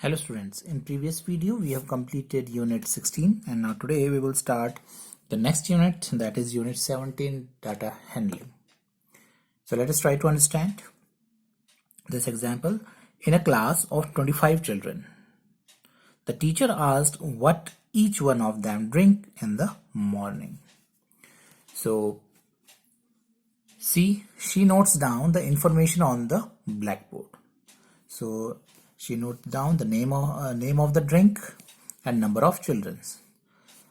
Hello students, in previous video we have completed unit 16 and now today we will start the next unit, that is unit 17, data handling. So let us try to understand this example. In a class of 25 children, the teacher asked what each one of them drink in the morning. So see, she notes down the information on the blackboard. So she notes down the name of the drink and number of children.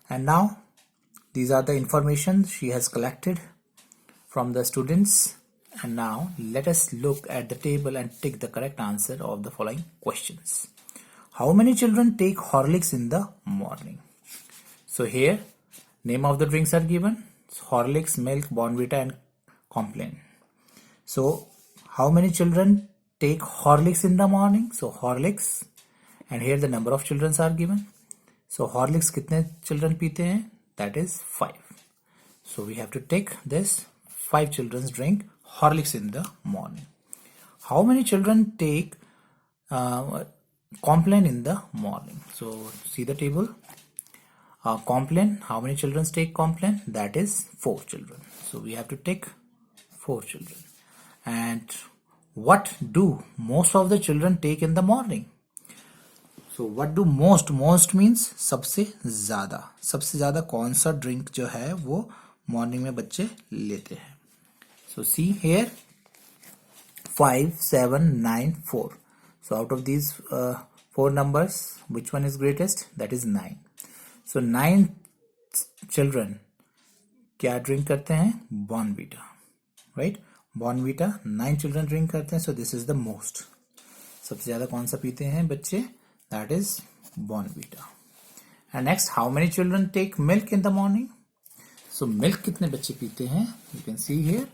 And now these are the information she has collected from the students. And now let us look at the table and take the correct answer of the following questions. How many children take Horlicks in the morning? So here name of the drinks are given: Horlicks, Milk, Bournvita and Complan. So how many children take Horlicks in the morning? So Horlicks, and here the number of children are given. So Horlicks कितने children पीते हैं? That is 5. So we have to take this: 5 children drink Horlicks in the morning. How many children take Complan in the morning? So see the table. Complan, how many children take Complan? That is 4 children. So we have to take 4 children. And what do most of the children take in the morning? So what do most means सबसे ज़्यादा कौन सा drink जो है वो morning में बच्चे लेते हैं? So see here 5, 7, 9, 4. So out of these 4 numbers, which one is greatest? That is 9. So 9 children क्या ड्रिंक करते हैं? Bournvita, right? Bournvita 9 children drink करते हैं. So this is the most. सबसे ज़्यादा कौन सा पीते हैं बच्चे? That is Bournvita. And next, how many children take milk in the morning? So milk कितने बच्चे पीते हैं? You can see here.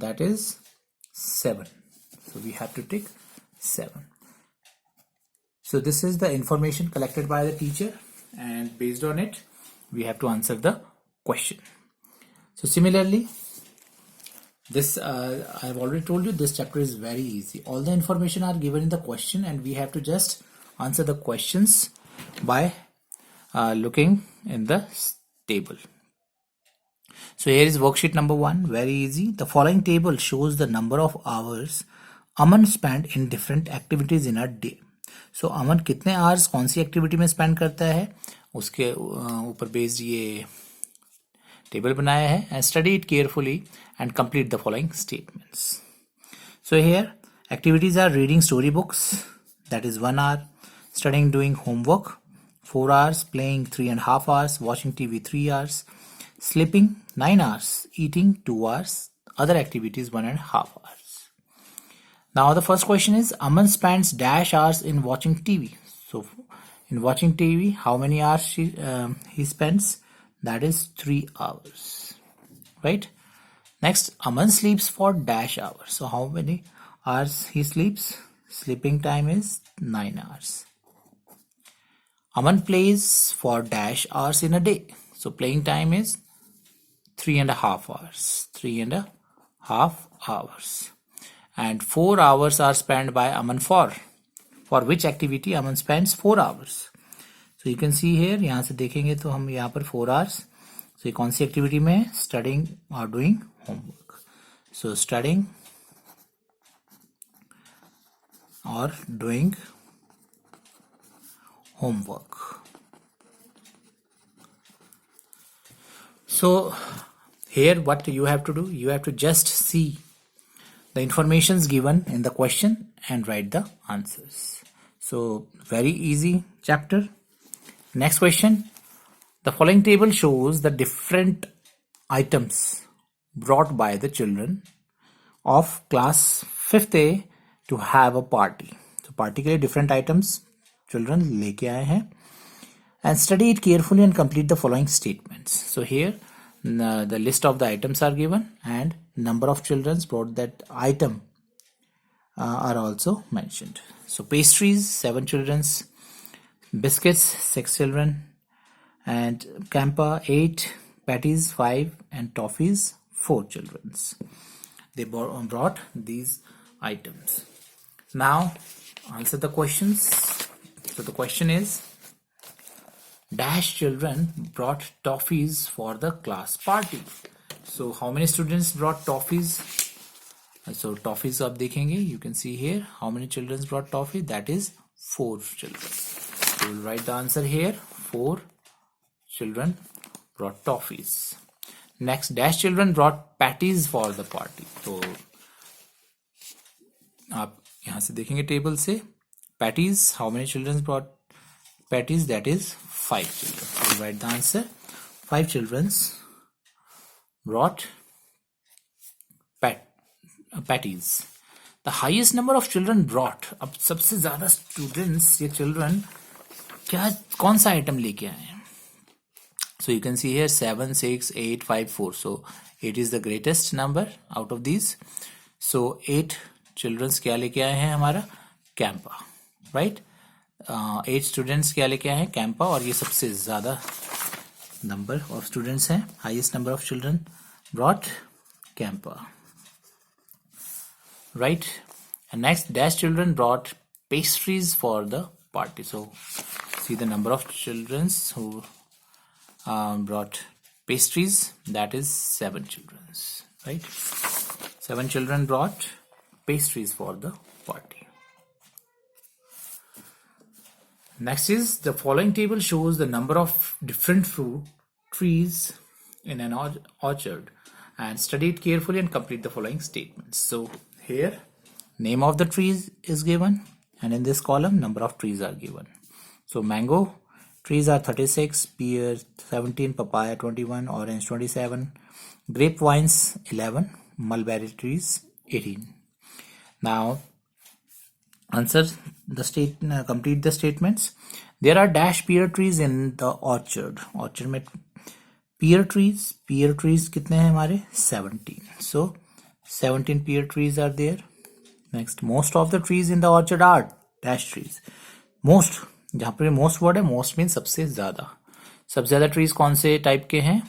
That is 7. So we have to take 7. So this is the information collected by the teacher, and based on it, we have to answer the question. So similarly, this I have already told you, this chapter is very easy. All the information are given in the question and we have to just answer the questions by looking in the table. So here is worksheet number 1, very easy. The following table shows the number of hours Aman spent in different activities in a day. So Aman कितने hours कौन सी activity में spend करता है, उसके ऊपर based ये table बनाया है. And study it carefully and complete the following statements. So here activities are reading storybooks, that is 1 hour, studying, doing homework 4 hours, playing 3.5 hours, watching TV 3 hours, sleeping 9 hours, eating 2 hours, other activities 1.5 hours. Now the first question is Aman spends dash hours in watching TV. So in watching TV, how many hours he spends? That is 3 hours, right? Next, Aman sleeps for dash hours. So how many hours he sleeps? Sleeping time is 9 hours. Aman plays for dash hours in a day. So playing time is 3.5 hours. 3.5 hours. And 4 hours are spent by Aman for which activity Aman spends 4 hours. So you can see here, यहाँ से देखेंगे तो हम यहाँ पर 4 hours. So ये कौन सी activity में है? Studying or doing homework. So studying or doing homework. So here what you have to do, you have to just see the informations given in the question and write the answers. So very easy chapter. Next question. The following table shows the different items brought by the children of class 5th A to have a party. So party के लिए different items children लेके आए हैं. And study it carefully and complete the following statements. So here the list of the items are given and number of children brought that item are also mentioned. So pastries 7 children, biscuits 6 children, and campa 8, patties 5, and toffees 4 children. They brought these items. Now answer the questions. So the question is, dash children brought toffees for the class party. So how many students brought toffees? So toffees आप देखेंगे, you can see here how many children brought toffee. That is 4 children. So we'll write the answer here. 4 children brought toffees. Next, dash children brought patties for the party. तो आप यहाँ से देखेंगे table से patties. How many children brought patties? That is 5 children. So we'll write the answer. 5 children brought patties. The highest number of children brought. अब सबसे ज्यादा students या children क्या कौन सा item लेके आए हैं? So you can see here 7, 6, 8, 5, 4. So 8 is the greatest number out of these. So 8 children क्या लेके आए हैं हमारा? Campa, right? 8 students क्या लेके आए हैं? Campa. और ये सबसे ज्यादा number of students हैं. Highest number of children brought Campa, right? And next, dash children brought pastries for the party. So see the number of children who brought pastries. That is 7 children, right? 7 children brought pastries for the party. Next is the following table shows the number of different fruit trees in an orchard, and study it carefully and complete the following statements. So here name of the trees is given, and in this column number of trees are given. So mango trees are 36, pear 17, papaya 21, orange 27, grapevines 11, mulberry trees 18. Now answer the complete the statements. There are dash pear trees in the orchard. Orchard में pear trees कितने हैं हमारे? 17. So 17 pear trees are there. Next, most of the trees in the orchard are dash trees. Most, जहाँ पर most word है, most means सबसे ज़्यादा trees कौन से type के हैं?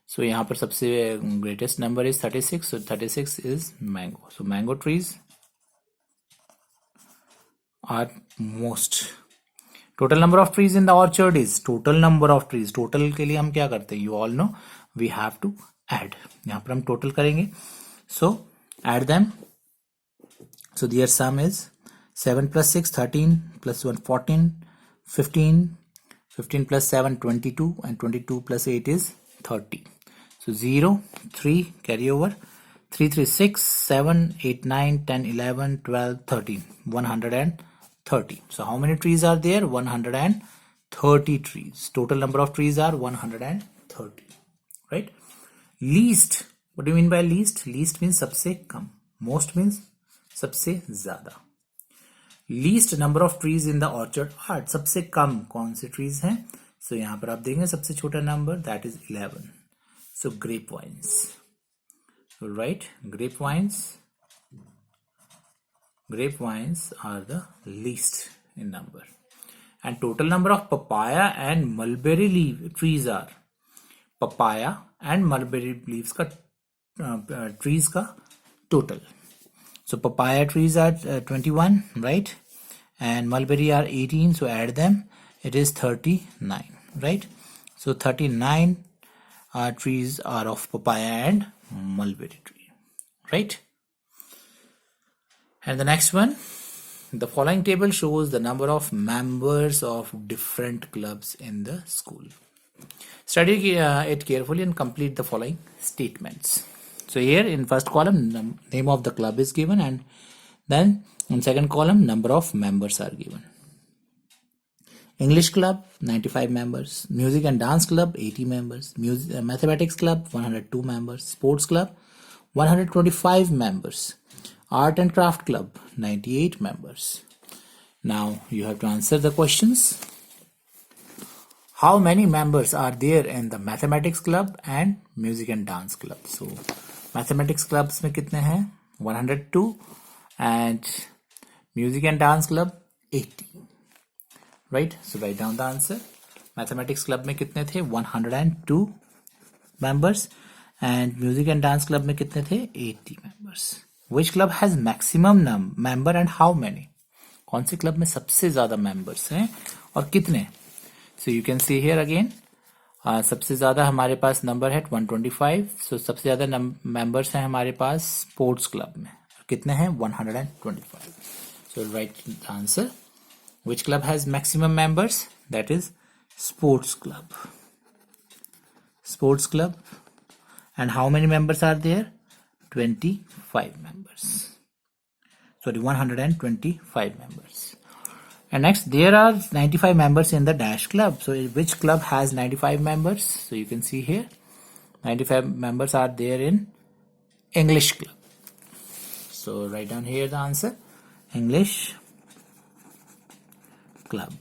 So यहाँ पर सबसे greatest number is 36. So 36 is mango. So mango trees are most. Total number of trees in the orchard is total number of trees. Total के लिए हम क्या करते हैं? You all know we have to add. यहाँ पर हम total करेंगे. So add them. So their sum is 7 plus 6 13 plus 1 14 15 15 plus 7 22 and 22 plus 8 is 30. So 0 3 carry over 3 3 6 7 8 9 10 11 12 13 130. So how many trees are there? 130 trees. Total number of trees are 130, right? Least, what do you mean by least? Least means सबसे कम. Most means सबसे ज्यादा. Least number of trees in the orchard are, सबसे कम कौन से trees हैं? So यहाँ पर आप देखेंगे सबसे छोटा number, that is 11. So grapevines. So right, grapevines are the least in number. And total number of papaya and mulberry leaf trees are, papaya and mulberry leaves का trees का total. So papaya trees are 21, right? And mulberry are 18, so add them. It is 39, right? So 39 trees are of papaya and mulberry tree, right? And the next one, the following table shows the number of members of different clubs in the school. Study it carefully and complete the following statements. So here in first column, name of the club is given, and then in second column, number of members are given. English club 95 members, music and dance club 80 members, mathematics club 102 members, sports club 125 members, art and craft club 98 members. Now you have to answer the questions. How many members are there in the mathematics club and music and dance club? So mathematics clubs में कितने हैं? 102 and music and dance club 80, right? So write down the answer. Mathematics club में कितने थे? 102 members and music and dance club में कितने थे? 80 members. Which club has maximum member and how many? कौन से क्लब में सबसे ज्यादा मेंबर्स हैं और कितने। So you can see here again, सबसे ज्यादा हमारे पास नंबर है 125। सो सबसे ज्यादा मेंबर्स हैं हमारे पास स्पोर्ट्स क्लब में, कितने हैं 125। So right answer, which club has maximum members? That is sports club. Sports club. And how many members are there? 25 members. Sorry, 125 members. And next, there are 95 members in the dash club. So which club has 95 members? So you can see here, 95 members are there in English club. So write down here the answer, English club.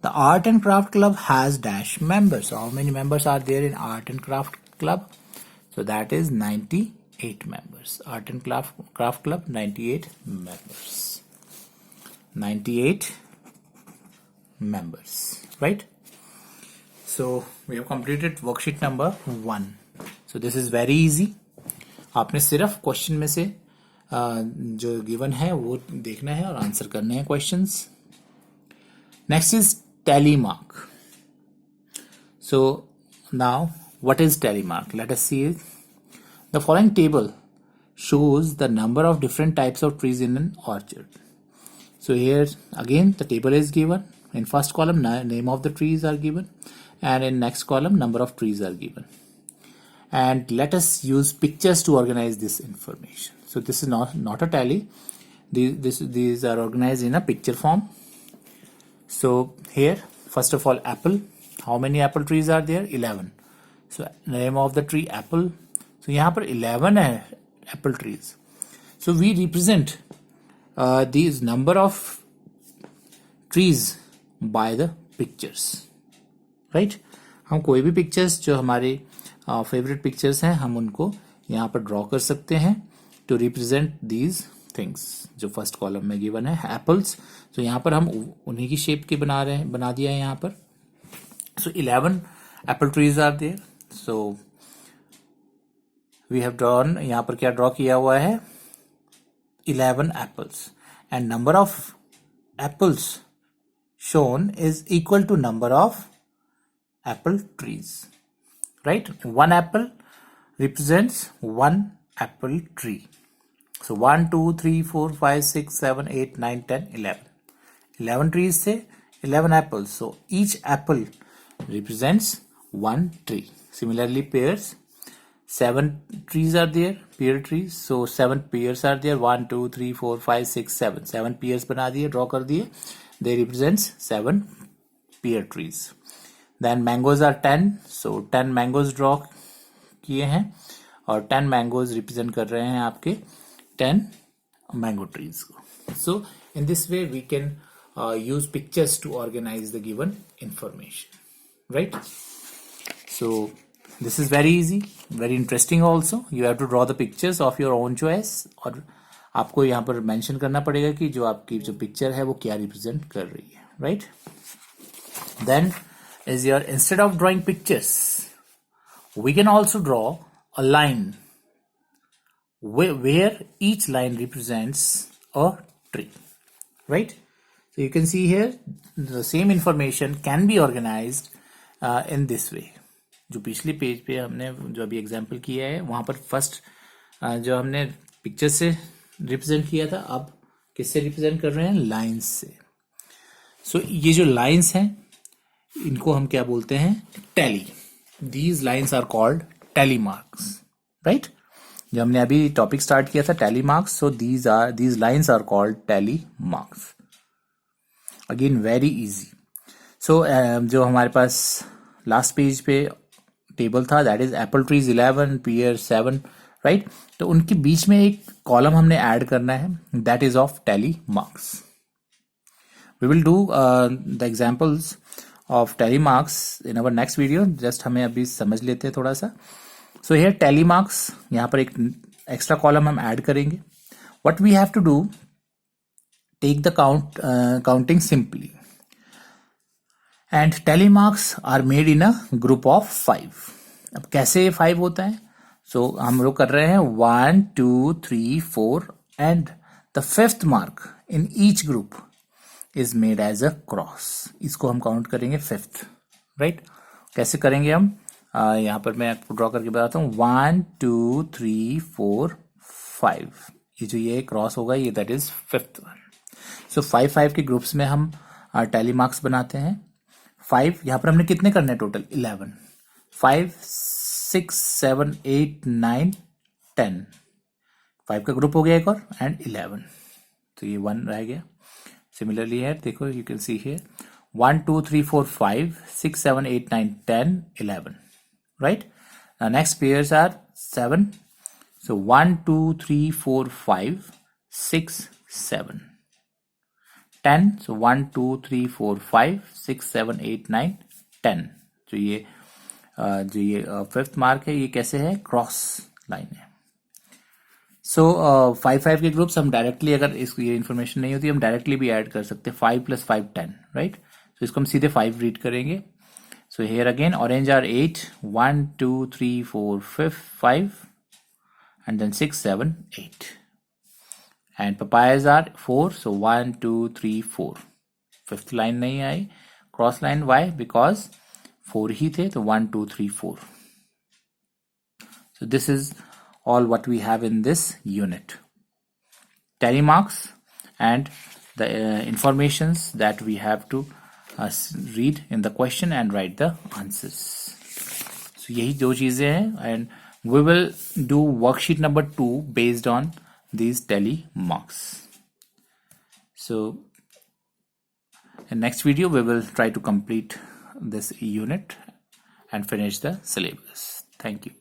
The art and craft club has dash members. So how many members are there in art and craft club? So that is 98 members. Art and craft club, 98 members. 98 members, right? So we have completed worksheet number 1. So this is very easy. आपने सिर्फ question में से जो given है वो देखना है और आंसर करने हैं questions. Next is tally mark. So now what is tally mark? Let us see it. The following table shows the number of different types of trees in an orchard. So here again the table is given. In first column name of the trees are given, and in next column number of trees are given. And let us use pictures to organize this information. So this is not a tally. These are organized in a picture form. So here first of all apple. How many apple trees are there? 11. So name of the tree apple. So यहाँ पर 11 है apple trees. So we represent these number of trees by the pictures, right? हम कोई भी pictures जो हमारे favorite pictures हैं हम उनको यहाँ पर draw कर सकते हैं to represent these things. जो first column में given है apples. तो यहाँ पर हम उन्हीं की shape के बना दिया है यहाँ पर. So 11 apple trees are there. So we have drawn, यहाँ पर क्या draw किया हुआ है 11 apples, and number of apples shown is equal to number of apple trees, right? One apple represents one apple tree. So 1 2 3 4 5 6 7 8 9 10 11 trees से 11 apples. So each apple represents one tree. Similarly pairs, 7 trees are there, pear trees. So 7 pairs are there. 1 2 3 4 5 6 7 7 pairs बना दिए, draw कर दिए. They represents 7 pear trees. Then mangoes are 10. So 10 mangoes draw किए हैं और 10 mangoes represent कर रहे हैं आपके 10 mango trees को. So in this way we can use pictures to organize the given information, right? So this is very easy, very interesting also. You have to draw the pictures of your own choice और आपको यहाँ पर mention करना पड़ेगा कि जो आपकी जो पिक्चर है वो क्या रिप्रेजेंट कर रही है, right? Then is your, instead of drawing pictures we can also draw a line where each line represents a tree, right? So you can see here the same information can be organized in this way. जो पिछले page पे हमने जो अभी example किया है वहां पर फर्स्ट जो हमने पिक्चर से रिप्रेजेंट किया था, अब किससे रिप्रेजेंट कर रहे हैं? लाइंस से. सो ये जो लाइंस हैं इनको हम क्या बोलते हैं? Tally. These lines are called tally marks, right? जो हमने अभी टॉपिक स्टार्ट किया था tally marks. So these lines are called tally marks. Again very easy. So जो हमारे पास लास्ट पेज पे टेबल था that is apple trees 11, pear 7, right? तो उनके बीच में एक कॉलम हमने ऐड करना है that is of tally marks. We will do the examples of tally marks in our next video. Just हमें अभी समझ लेते हैं थोड़ा सा. सो हियर टैली मार्क्स, यहाँ पर एक एक्स्ट्रा कॉलम हम ऐड करेंगे. What we have to do, take the counting simply and tally marks are made in a group of 5. अब कैसे 5 होता है? So हम लोग कर रहे हैं 1 2 3 4 and the 5th mark in each group is made as a cross. इसको हम काउंट करेंगे 5th, राइट? कैसे करेंगे हम? यहाँ पर मैं आपको ड्रॉ करके बताता हूँ. 1 2 3 4 5. ये जो ये क्रॉस होगा ये दैट इज 5th वन. सो 5 के ग्रुप्स में हम टैली मार्क्स बनाते हैं. 5 यहाँ पर हमने कितने करने टोटल? 11. 5 6 7 8 9 10. 5 का ग्रुप हो गया एक और, एंड 11. तो ये 1 रह गया. सिमिलरली है, देखो you can see here 1 2 3 4 5 6 7 8 9 10 11, right? Next pairs are 7. So 1 2 3 4 5 6 7 10. So 1 2 3 4 5 6 7 8 9 10. तो ये जो ये 5th मार्क है ये कैसे है? क्रॉस लाइन है. सो 5 के ग्रुप्स हम डायरेक्टली, अगर इसको ये इन्फॉर्मेशन नहीं होती हम डायरेक्टली भी ऐड कर सकते हैं. 5 + 5 10, राइट? सो इसको हम सीधे 5 रीड करेंगे. So here again orange are 8 1 2 3 4 5 and then 6 7 8, and papayas are 4. So 1 2 3 4. 5th line नहीं आई, क्रॉस लाइन. वाई? बिकॉज 4 ही थे, तो 1 2 3 4. So this is all what we have in this unit. Tally marks and the informations that we have to read in the question and write the answers. So यही दो चीजें हैं, and we will do worksheet number 2 based on these tally marks. So in next video we will try to complete this unit and finish the syllabus. Thank you.